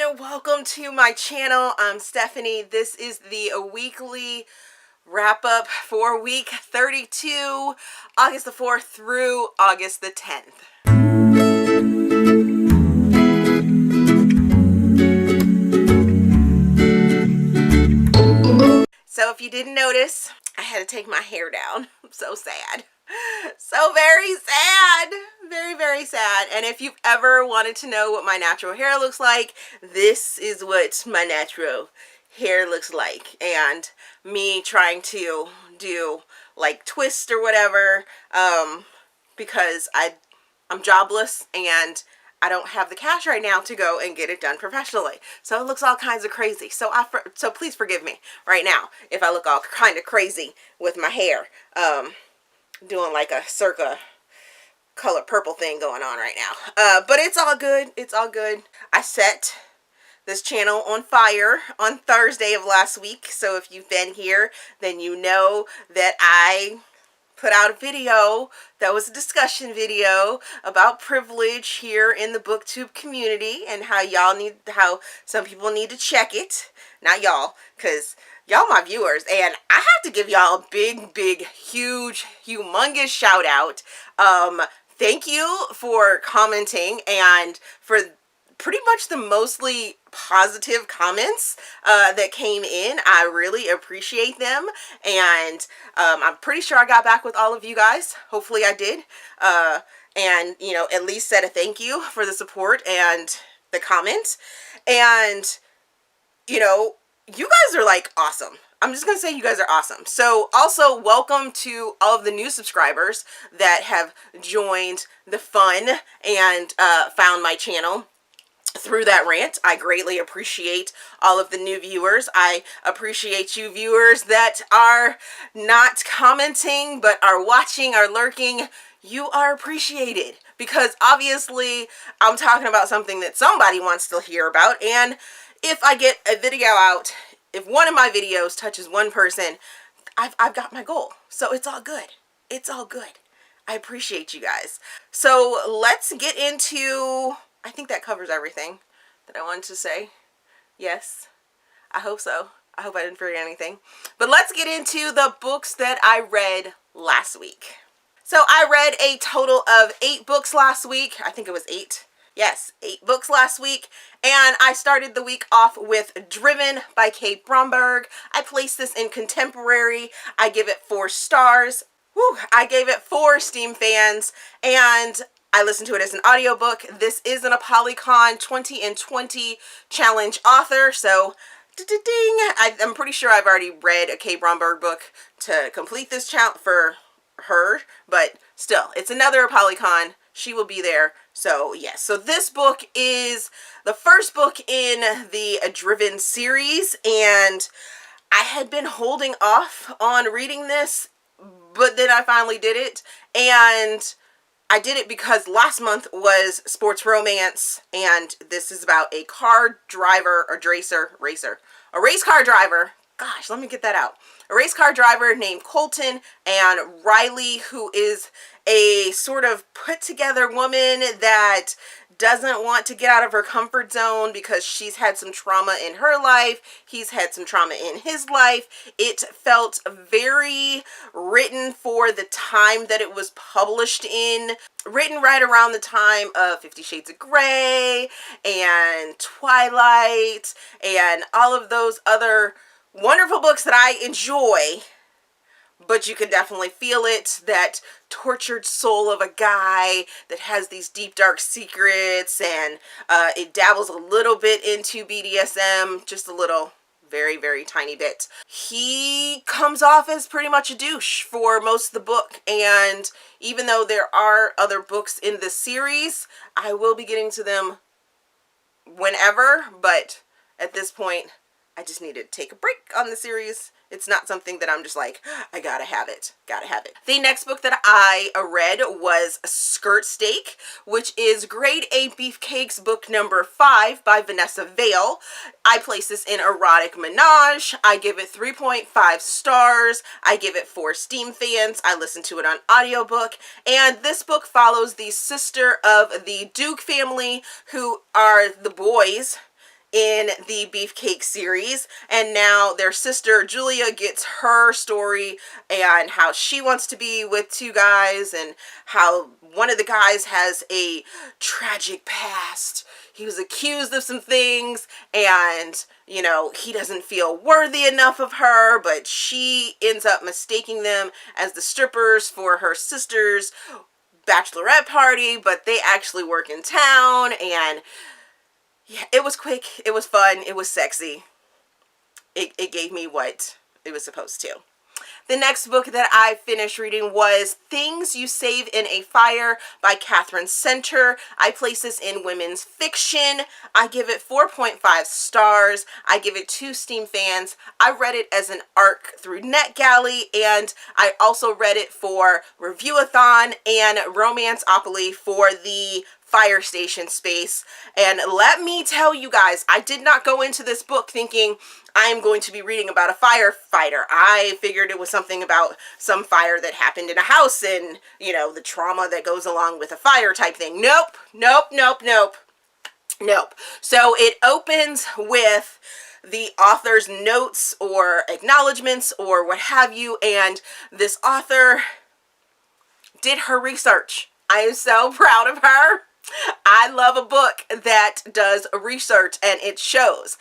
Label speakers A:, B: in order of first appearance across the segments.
A: everyone, welcome to my channel. I'm Stephanie. This is the weekly wrap up for week 32, August the 4th through August the 10th. So if you didn't notice, I had to take my hair down. I'm so sad. So very sad. Very, very sad. And if you've ever wanted to know what my natural hair looks like, this is what my natural hair looks like. And me trying to do like twist or whatever, because I'm jobless and I don't have the cash right now to go and get it done professionally. So it looks all kinds of crazy. So please forgive me right now if I look all kind of crazy with my hair. Doing like a circa color purple thing going on right now. But it's all good. It's all good. I set this channel on fire on Thursday of last week. So if you've been here, then you know that I put out a video that was a discussion video about privilege here in the booktube community and how some people need to check it. Not y'all, because y'all my viewers, and I have to give y'all a big, huge, humongous shout out. Thank you for commenting and for pretty much the mostly positive comments that came in. I really appreciate them, and I'm pretty sure I got back with all of you guys. Hopefully I did, and you know, at least said a thank you for the support and the comments. And you know, you guys are like awesome. I'm just gonna say you guys are awesome. So also welcome to all of the new subscribers that have joined the fun and found my channel through that rant. I greatly appreciate all of the new viewers. I appreciate you viewers that are not commenting but are watching, are lurking. You are appreciated because obviously I'm talking about something that somebody wants to hear about, and if I get a video out, if one of my videos touches one person, I've got my goal. So it's all good. It's all good. I appreciate you guys. So let's get into, I think that covers everything that I wanted to say. Yes, I hope so. I hope I didn't forget anything. But let's get into the books that I read last week. So I read a total of 8 books last week. I think it was 8. Yes, 8 books last week, and I started the week off with Driven by Bromberg. I placed this in contemporary. I give it 4 stars. Woo, I gave it 4 Steam fans, and I listened to it as an audiobook. This is an Apolycon 20 in 20 challenge author, so ding! I'm pretty sure I've already read a Bromberg book to complete this challenge for her, but still, it's another Apolycon. She will be there. So yes, so this book is the first book in the Driven series, and I had been holding off on reading this, but then I finally did it, and I did it because last month was sports romance, and this is about a car driver or a race car driver. Gosh, let me get that out. A race car driver named Colton, and Riley, who is a sort of put together woman that doesn't want to get out of her comfort zone because she's had some trauma in her life. He's had some trauma in his life. It felt very written for the time that it was published in. Written right around the time of 50 Shades of Grey and Twilight and all of those other wonderful books that I enjoy, but you can definitely feel it, that tortured soul of a guy that has these deep dark secrets, and it dabbles a little bit into BDSM, just a little, very tiny bit. He comes off as pretty much a douche for most of the book, and even though there are other books in the series, I will be getting to them whenever, but at this point I just need to take a break on the series. It's not something that I'm just like, I gotta have it. The next book that I read was Skirt Steak, which is Grade A Beefcakes book number 5 by Vanessa Vale. I place this in Erotic Menage. I give it 3.5 stars. I give it 4 Steam fans. I listened to it on audiobook. And this book follows the sister of the Duke family, who are the boys in the Beefcake series, and now their sister Julia gets her story and how she wants to be with two guys, and how one of the guys has a tragic past. He was accused of some things, and, you know, he doesn't feel worthy enough of her, but she ends up mistaking them as the strippers for her sister's bachelorette party, but they actually work in town. And yeah, it was quick, it was fun, it was sexy. It gave me what it was supposed to. The next book that I finished reading was Things You Save in a Fire by Katherine Center. I place this in women's fiction. I give it 4.5 stars. I give it 2 Steam fans. I read it as an ARC through NetGalley, and I also read it for Reviewathon and Romanceopoly for the Fire Station space. And let me tell you guys, I did not go into this book thinking I am going to be reading about a firefighter. I figured it was something about some fire that happened in a house and, you know, the trauma that goes along with a fire type thing. Nope, nope, nope, nope, nope. So it opens with the author's notes or acknowledgments or what have you, and this author did her research. I am so proud of her. I love a book that does research, and it shows.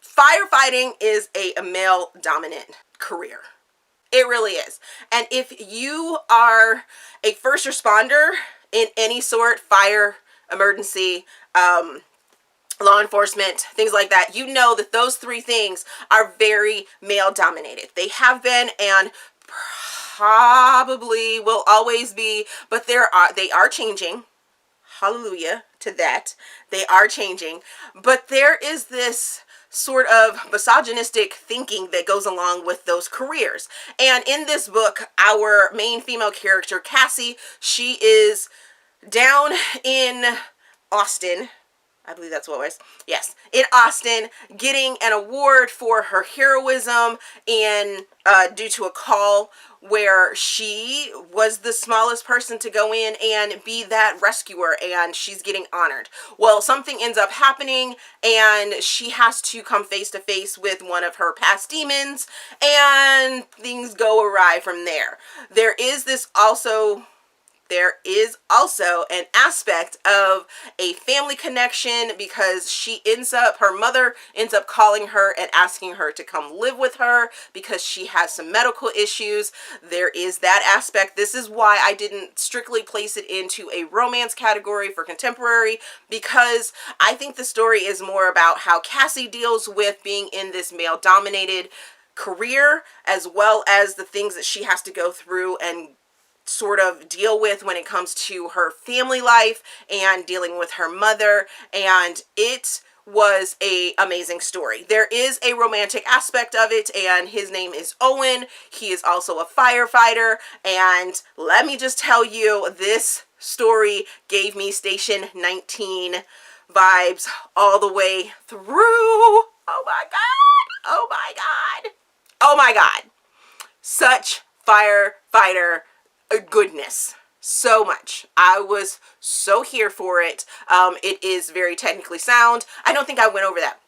A: Firefighting is a male-dominant career. It really is. And if you are a first responder in any sort, fire, emergency, law enforcement, things like that, you know that those 3 things are very male-dominated. They have been and probably will always be, but they are changing. Hallelujah to that. They are changing. But there is this sort of misogynistic thinking that goes along with those careers. And in this book, our main female character, Cassie, she is down in Austin. I believe that's what it was. Yes, in Austin, getting an award for her heroism in due to a call where she was the smallest person to go in and be that rescuer, and she's getting honored. Well, something ends up happening, and she has to come face to face with one of her past demons, and things go awry from there. There is also an aspect of a family connection, because her mother ends up calling her and asking her to come live with her because she has some medical issues. There is that aspect. This is why I didn't strictly place it into a romance category for contemporary, because I think the story is more about how Cassie deals with being in this male-dominated career, as well as the things that she has to go through and sort of deal with when it comes to her family life and dealing with her mother. And it was an amazing story. There is a romantic aspect of it, and his name is Owen. He is also a firefighter, and let me just tell you, this story gave me Station 19 vibes all the way through. Oh my god, oh my god, oh my god. Such firefighter goodness. So much. I was so here for it. It is very technically sound. I don't think I went over that.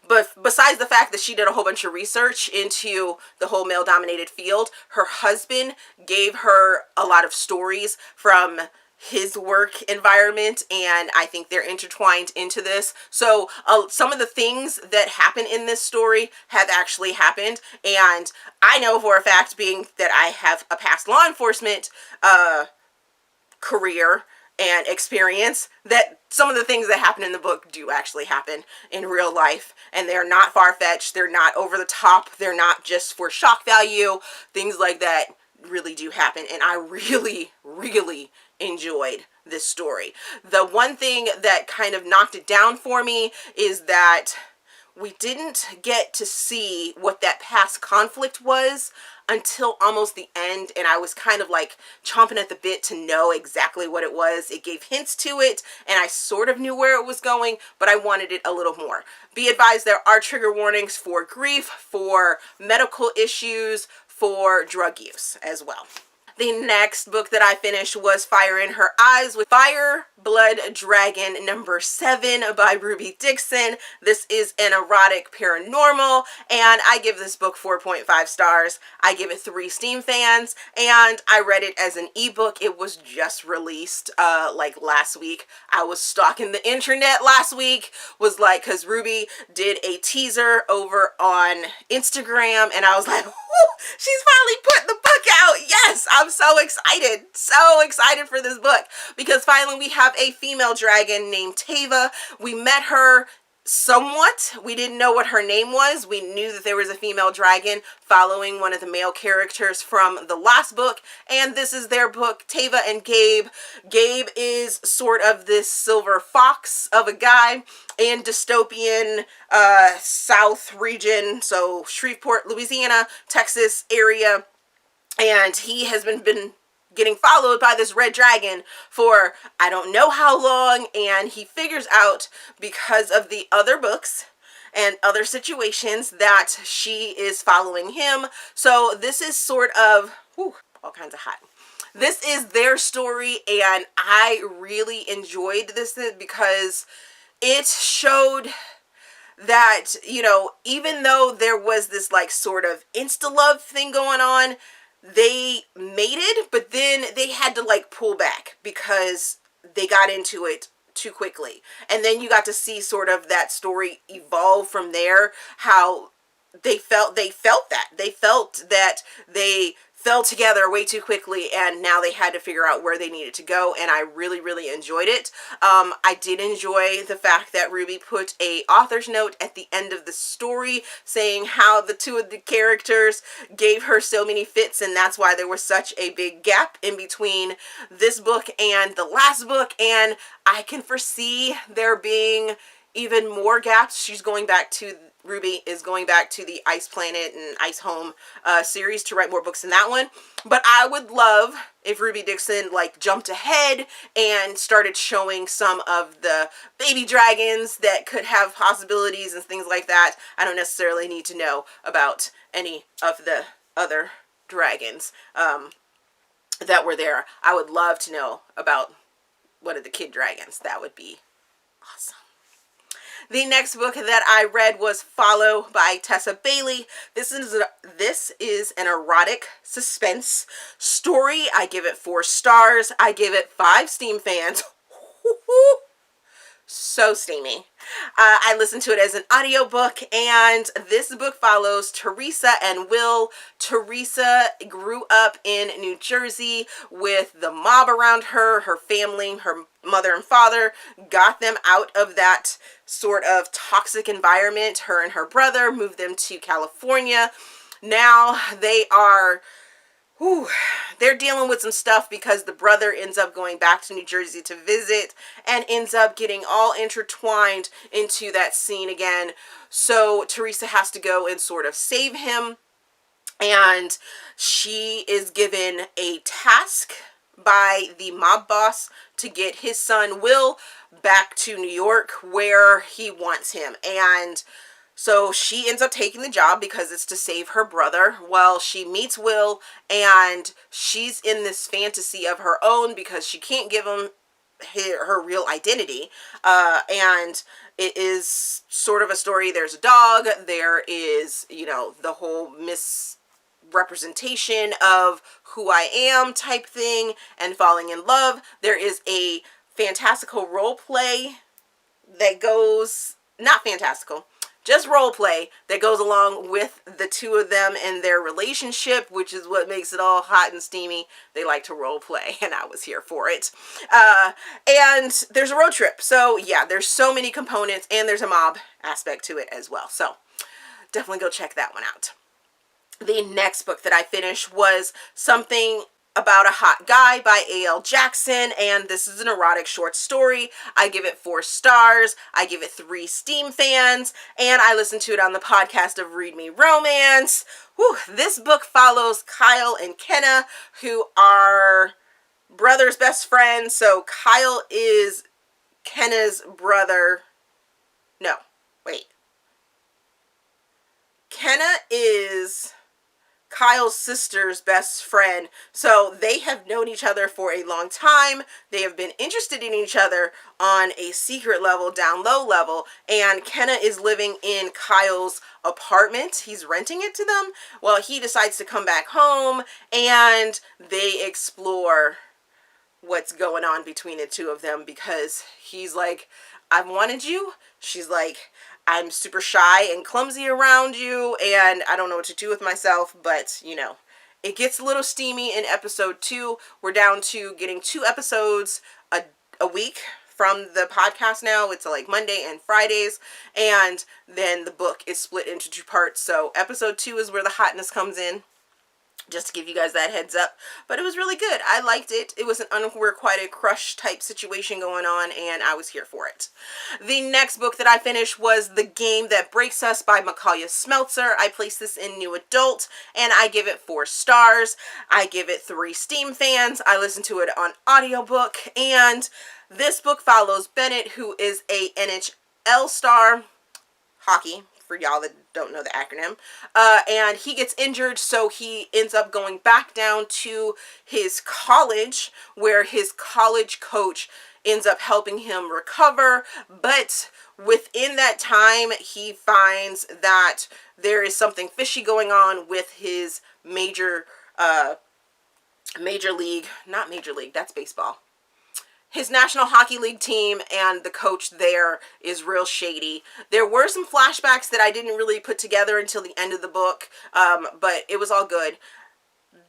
A: But besides the fact that she did a whole bunch of research into the whole male-dominated field, her husband gave her a lot of stories from his work environment, and I think they're intertwined into this. So some of the things that happen in this story have actually happened, and I know for a fact, being that I have a past law enforcement career and experience, that some of the things that happen in the book do actually happen in real life, and they're not far-fetched, they're not over the top, they're not just for shock value. Things like that really do happen, and I really, really enjoyed this story. The one thing that kind of knocked it down for me is that we didn't get to see what that past conflict was until almost the end, and I was kind of like chomping at the bit to know exactly what it was. It gave hints to it, and I sort of knew where it was going, but I wanted it a little more. Be advised, there are trigger warnings for grief, for medical issues, for drug use as well. The next book that I finished was Fire in Her Eyes Blood Dragon number 7 by Ruby Dixon. This is an erotic paranormal, and I give this book 4.5 stars. I give it 3 Steam fans, and I read it as an ebook. It was just released like last week. I was stalking the internet last week, was like, because Ruby did a teaser over on Instagram, and I was like, she's finally putting the book out. Yes, I'm so excited for this book, because finally we have a female dragon named Teva. We met her somewhat. We didn't know what her name was. We knew that there was a female dragon following one of the male characters from the last book, and this is their book, Teva and Gabe. Gabe is sort of this silver fox of a guy in dystopian South region, so Shreveport, Louisiana, Texas area, and he has been getting followed by this red dragon for I don't know how long, and he figures out, because of the other books and other situations, that she is following him. So this is sort of all kinds of hot. This is their story, and I really enjoyed this because it showed that, you know, even though there was this like sort of insta-love thing going on, they mated, but then they had to like pull back because they got into it too quickly. And then you got to see sort of that story evolve from there, how they felt that they fell together way too quickly, and now they had to figure out where they needed to go, and I really enjoyed it. I did enjoy the fact that Ruby put a author's note at the end of the story saying how the two of the characters gave her so many fits, and that's why there was such a big gap in between this book and the last book, and I can foresee there being even more gaps. Ruby is going back to the Ice Planet and Ice Home series to write more books in that one. But I would love if Ruby Dixon like jumped ahead and started showing some of the baby dragons that could have possibilities and things like that. I don't necessarily need to know about any of the other dragons that were there. I would love to know about one of the kid dragons. That would be awesome. The next book that I read was Follow by Tessa Bailey. This is an erotic suspense story. I give it 4 stars. I give it 5 Steam fans. So steamy. I listened to it as an audiobook, and this book follows Teresa and Will. Teresa grew up in New Jersey with the mob around her. Her family, her mother and father, got them out of that sort of toxic environment. Her and her brother moved them to California. Now they are they're dealing with some stuff because the brother ends up going back to New Jersey to visit and ends up getting all intertwined into that scene again. So Teresa has to go and sort of save him, and she is given a task by the mob boss to get his son Will back to New York where he wants him. And so she ends up taking the job because it's to save her brother. Well, she meets Will, and she's in this fantasy of her own because she can't give him her real identity. And it is sort of a story. There's a dog. There is, you know, the whole misrepresentation of who I am type thing and falling in love. There is a fantastical role play that goes, not fantastical, just role play that goes along with the two of them and their relationship, which is what makes it all hot and steamy. They like to role play, and I was here for it. And there's a road trip. So yeah, there's so many components, and there's a mob aspect to it as well. So definitely go check that one out. The next book that I finished was Something About a Hot Guy by A.L. Jackson, and this is an erotic short story. I give it 4 stars. I give it 3 Steam fans, and I listened to it on the podcast of Read Me Romance. This book follows Kyle and Kenna, who are brother's best friends. So Kyle is Kenna's brother. Kenna is Kyle's sister's best friend. So they have known each other for a long time. They have been interested in each other on a secret level, down low level. And Kenna is living in Kyle's apartment. He's renting it to them. Well, he decides to come back home and they explore what's going on between the two of them, because he's like, I've wanted you. She's like, I'm super shy and clumsy around you and I don't know what to do with myself. But you know, it gets a little steamy in episode 2. We're down to getting 2 episodes a week from the podcast now. It's like Monday and Fridays, and then the book is split into 2 parts. So episode 2 is where the hotness comes in, just to give you guys that heads up. But it was really good. I liked it. It was an unrequited crush type situation going on, and I was here for it. The next book that I finished was The Game That Breaks Us by Micalea Smeltzer. I placed this in New Adult, and I give it 4 stars. I give it 3 Steam fans. I listened to it on audiobook, and this book follows Bennett, who is a NHL star, hockey, for y'all that don't know the acronym, and he gets injured, so he ends up going back down to his college, where his college coach ends up helping him recover. But within that time, he finds that there is something fishy going on with his major league, not major league, that's baseball, his National Hockey League team, and the coach there is real shady. There were some flashbacks that I didn't really put together until the end of the book, but it was all good.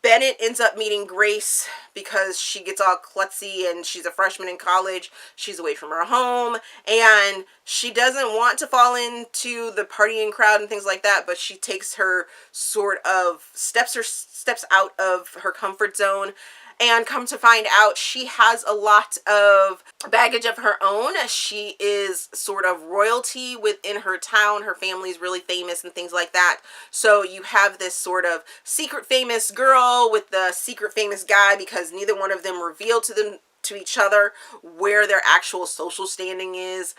A: Bennett ends up meeting Grace because she gets all klutzy and she's a freshman in college. She's away from her home and she doesn't want to fall into the partying crowd and things like that, but she takes her sort of steps out of her comfort zone. And come to find out, she has a lot of baggage of her own. She is sort of royalty within her town. Her family's really famous and things like that. So you have this sort of secret famous girl with the secret famous guy, because neither one of them reveal to each other where their actual social standing is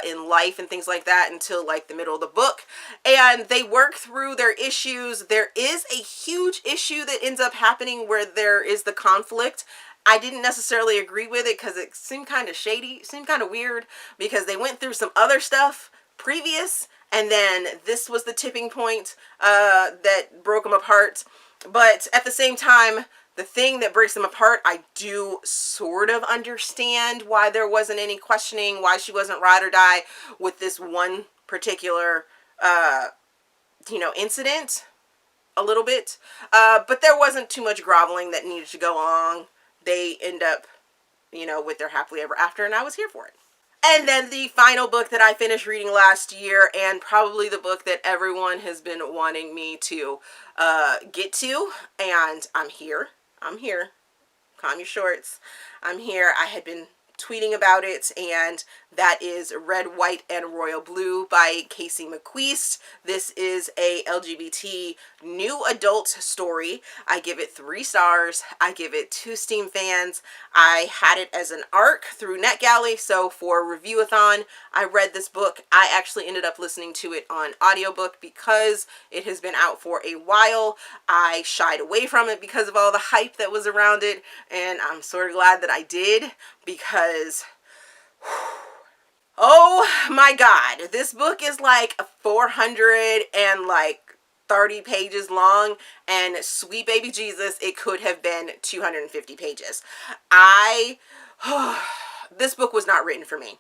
A: in life and things like that until like the middle of the book. And they work through their issues. There is a huge issue that ends up happening where there is the conflict. I didn't necessarily agree with it because it seemed kind of shady, seemed kind of weird, because they went through some other stuff previous and then this was the tipping point that broke them apart. But at the same time, the thing that breaks them apart, I do sort of understand why there wasn't any questioning, why she wasn't ride or die with this one particular, incident, a little bit. But there wasn't too much groveling that needed to go on. They end up, with their happily ever after, and I was here for it. And then the final book that I finished reading last year, and probably the book that everyone has been wanting me to get to, and I'm here. Calm your shorts. I'm here. I had been tweeting about it, and that is Red, White, and Royal Blue by Casey McQuiston. This is a LGBT new adult story. I give it 3 stars. I give it 2 Steam fans. I had it as an ARC through NetGalley, so for Review-a-thon, I read this book. I actually ended up listening to it on audiobook because it has been out for a while. I shied away from it because of all the hype that was around it, and I'm sort of glad that I did, because oh my god, this book is like 430 pages long, and sweet baby Jesus, it could have been 250 pages. This book was not written for me.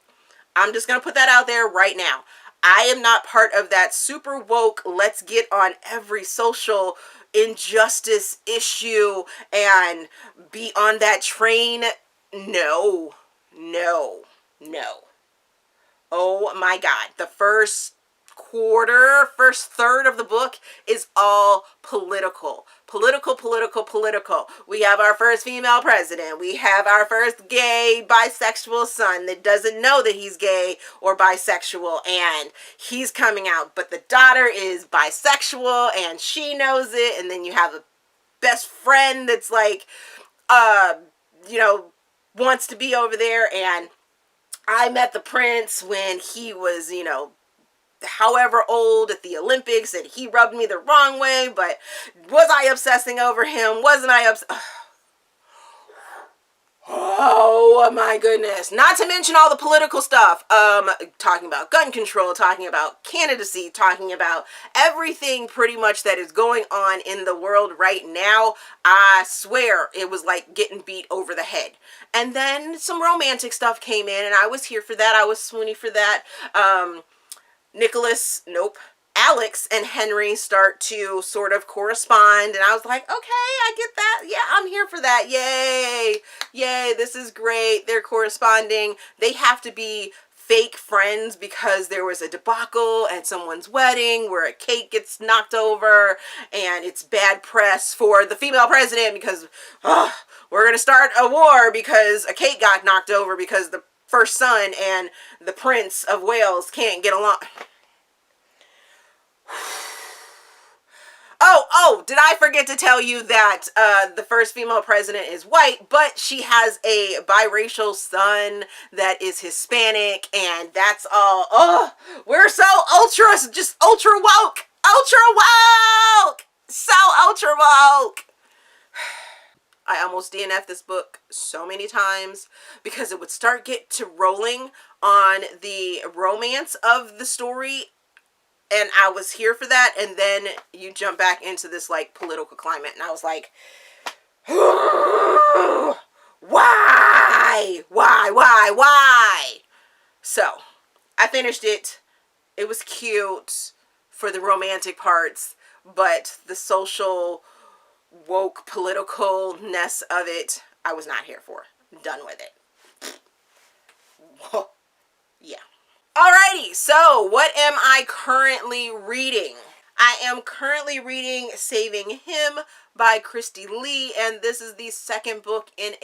A: I'm just gonna put that out there right now. I am not part of that super woke, let's get on every social injustice issue and be on that train. No. Oh my god. The first third of the book is all political. Political. We have our first female president. We have our first gay, bisexual son that doesn't know that he's gay or bisexual, and he's coming out. But the daughter is bisexual, and she knows it. And then you have a best friend that's like, wants to be over there. And I met the prince when he was, however old at the Olympics, and he rubbed me the wrong way, but was I obsessing over him? Wasn't I Oh my goodness. Not to mention all the political stuff. Talking about gun control, talking about candidacy, talking about everything pretty much that is going on in the world right now. I swear it was like getting beat over the head. And then some romantic stuff came in, and I was here for that. I was swoony for that. Alex and Henry start to sort of correspond, and I was like, okay, I get that. Yeah, I'm here for that. Yay. Yay, this is great. They're corresponding. They have to be fake friends because there was a debacle at someone's wedding where a cake gets knocked over, and it's bad press for the female president because we're going to start a war because a cake got knocked over because the first son and the Prince of Wales can't get along. Oh, did I forget to tell you that the first female president is white, but she has a biracial son that is Hispanic, and that's all. Oh, we're so ultra woke. So ultra woke. I almost DNF'd this book so many times because it would get to rolling on the romance of the story, and I was here for that, and then you jump back into this like political climate, and I was like, why? So I finished it. It was cute for the romantic parts, but the social woke politicalness of it, I was not here for. Done with it. Whoa. Yeah. Alrighty, so what am I currently reading? I am currently reading Saving Him by Kristie Leigh, and this is the second book in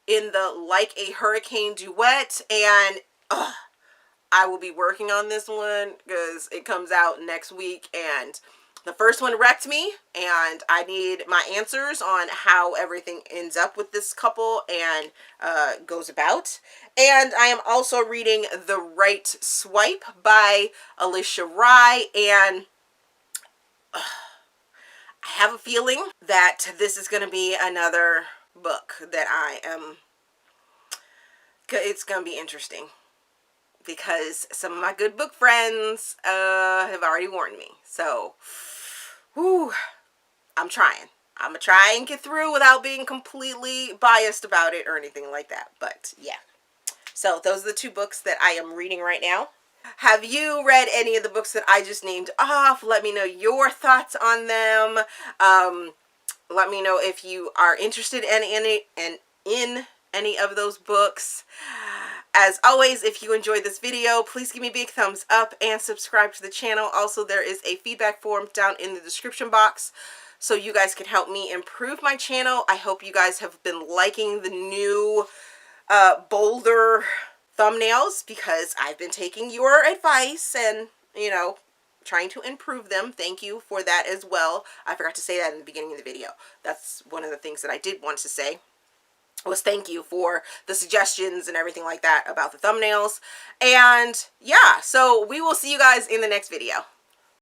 A: the Like a Hurricane duet, and I will be working on this one because it comes out next week, and the first one wrecked me, and I need my answers on how everything ends up with this couple and goes about. And I am also reading The Right Swipe by Alisha, and I have a feeling that this is going to be another book that it's going to be interesting because some of my good book friends have already warned me. So, I'm trying. I'm going to try and get through without being completely biased about it or anything like that. But yeah. So those are the two books that I am reading right now. Have you read any of the books that I just named off? Let me know your thoughts on them. Let me know if you are interested in any of those books. As always, if you enjoyed this video, please give me a big thumbs up and subscribe to the channel. Also, there is a feedback form down in the description box so you guys can help me improve my channel. I hope you guys have been liking the new bolder thumbnails because I've been taking your advice and, trying to improve them. Thank you for that as well. I forgot to say that in the beginning of the video. That's one of the things that I did want to say. Was thank you for the suggestions and everything like that about the thumbnails. And yeah, so we will see you guys in the next video.